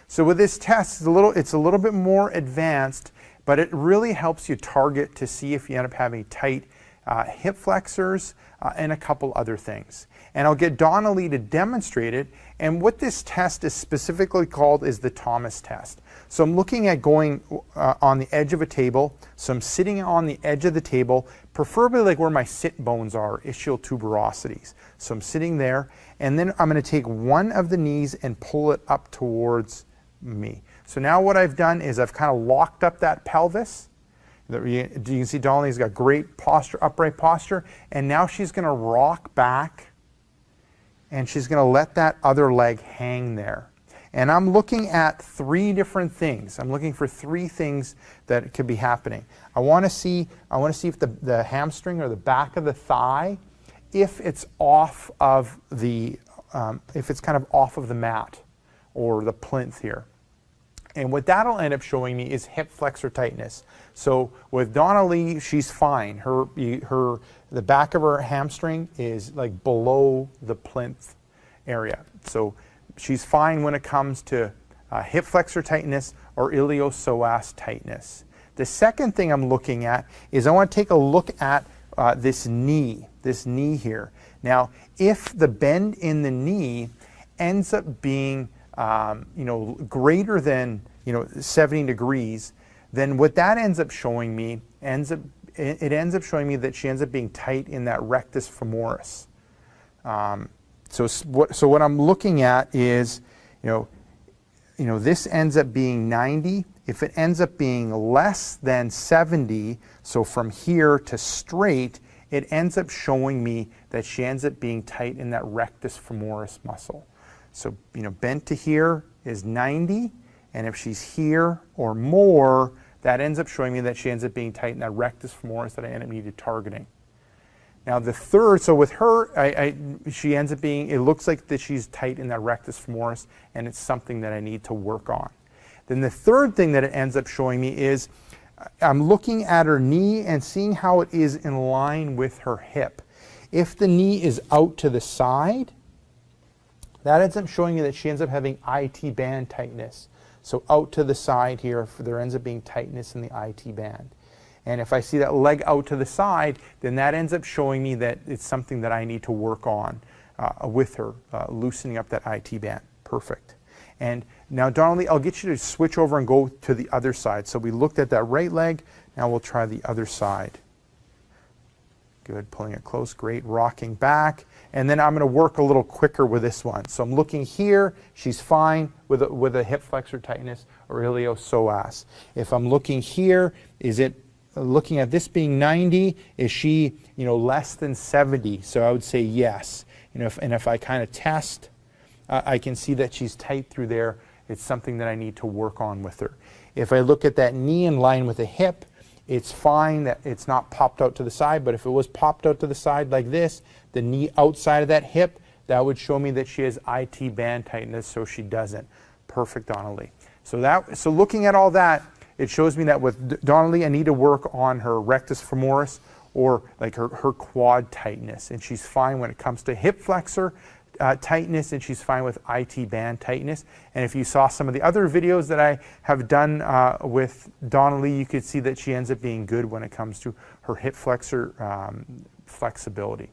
So with this test, it's a little bit more advanced, but it really helps you target to see if you end up having tight hip flexors and a couple other things. And I'll get Donnelly to demonstrate it. And what this test is specifically called is the Thomas test. So I'm looking at going on the edge of a table. So I'm sitting on the edge of the table, preferably like where my sit bones are, ischial tuberosities. So I'm sitting there, and then I'm going to take one of the knees and pull it up towards me. So now what I've done is I've kind of locked up that pelvis. You can see Donnelly's got great posture, upright posture, and now she's going to rock back, and she's going to let that other leg hang there. And I'm looking at three different things. I'm looking for three things that could be happening. I want to see if the hamstring or the back of the thigh, if it's off of the, if it's kind of off of the mat or the plinth here. And what that'll end up showing me is hip flexor tightness. So with Donnelly, she's fine. The back of her hamstring is like below the plinth area. So she's fine when it comes to hip flexor tightness or iliopsoas tightness. The second thing I'm looking at is I want to take a look at this knee here. Now, if the bend in the knee ends up being greater than 70 degrees, then what that ends up showing me that she ends up being tight in that rectus femoris. So what I'm looking at is, this ends up being 90. If it ends up being less than 70, so from here to straight, it ends up showing me that she ends up being tight in that rectus femoris muscle. So, bent to here is 90, and if she's here or more, that ends up showing me that she ends up being tight in that rectus femoris that I end up needing targeting. Now the third, so with her, she ends up being, it looks like that she's tight in that rectus femoris, and it's something that I need to work on. Then the third thing that it ends up showing me is, I'm looking at her knee and seeing how it is in line with her hip. If the knee is out to the side, that ends up showing me that she ends up having IT band tightness. So out to the side here, there ends up being tightness in the IT band. And if I see that leg out to the side, then that ends up showing me that it's something that I need to work on with her, loosening up that IT band. Perfect. And now, Donnelly, I'll get you to switch over and go to the other side. So we looked at that right leg. Now we'll try the other side. Good, pulling it close, great, rocking back. And then I'm going to work a little quicker with this one. So I'm looking here, she's fine with a hip flexor tightness or iliopsoas. If I'm looking here, is it looking at this being 90, is she less than 70? So I would say yes. And if I kind of test, I can see that she's tight through there. It's something that I need to work on with her. If I look at that knee in line with the hip, it's fine that it's not popped out to the side, but if it was popped out to the side like this, the knee outside of that hip, that would show me that she has IT band tightness, so she doesn't. Perfect, Donnelly. So looking at all that, it shows me that with Donnelly, I need to work on her rectus femoris or like her quad tightness, and she's fine when it comes to hip flexor tightness, and she's fine with IT band tightness. And if you saw some of the other videos that I have done with Donnelly, you could see that she ends up being good when it comes to her hip flexor flexibility.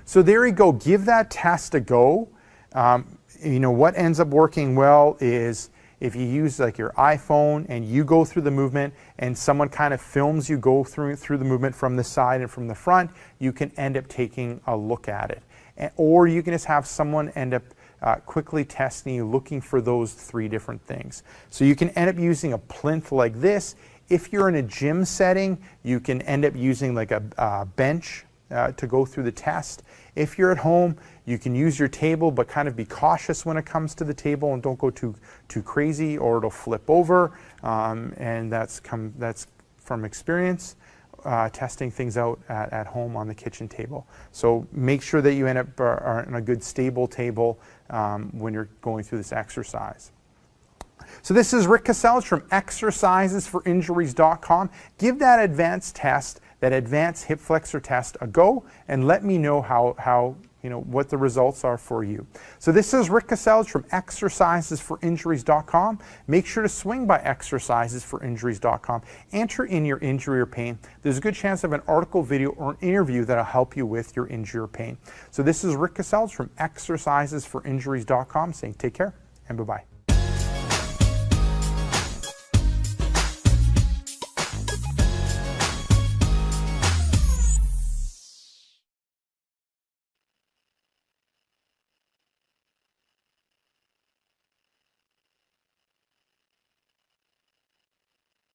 So there you go. Give that test a go. What ends up working well is if you use like your iPhone and you go through the movement and someone kind of films you go through the movement from the side and from the front, you can end up taking a look at it. Or you can just have someone end up quickly testing you, looking for those three different things. So you can end up using a plinth like this. If you're in a gym setting, you can end up using like a bench to go through the test. If you're at home, you can use your table, but kind of be cautious when it comes to the table and don't go too crazy or it'll flip over. And that's from experience. Testing things out at home on the kitchen table. So make sure that you end up on a good stable table when you're going through this exercise. So this is Rick Casellas from exercisesforinjuries.com. Give that advanced test, that advanced hip flexor test a go, and let me know how what the results are for you. So this is Rick Casells from exercisesforinjuries.com. Make sure to swing by exercisesforinjuries.com. Enter in your injury or pain. There's a good chance of an article, video, or an interview that'll help you with your injury or pain. So this is Rick Casells from exercisesforinjuries.com saying take care and bye-bye.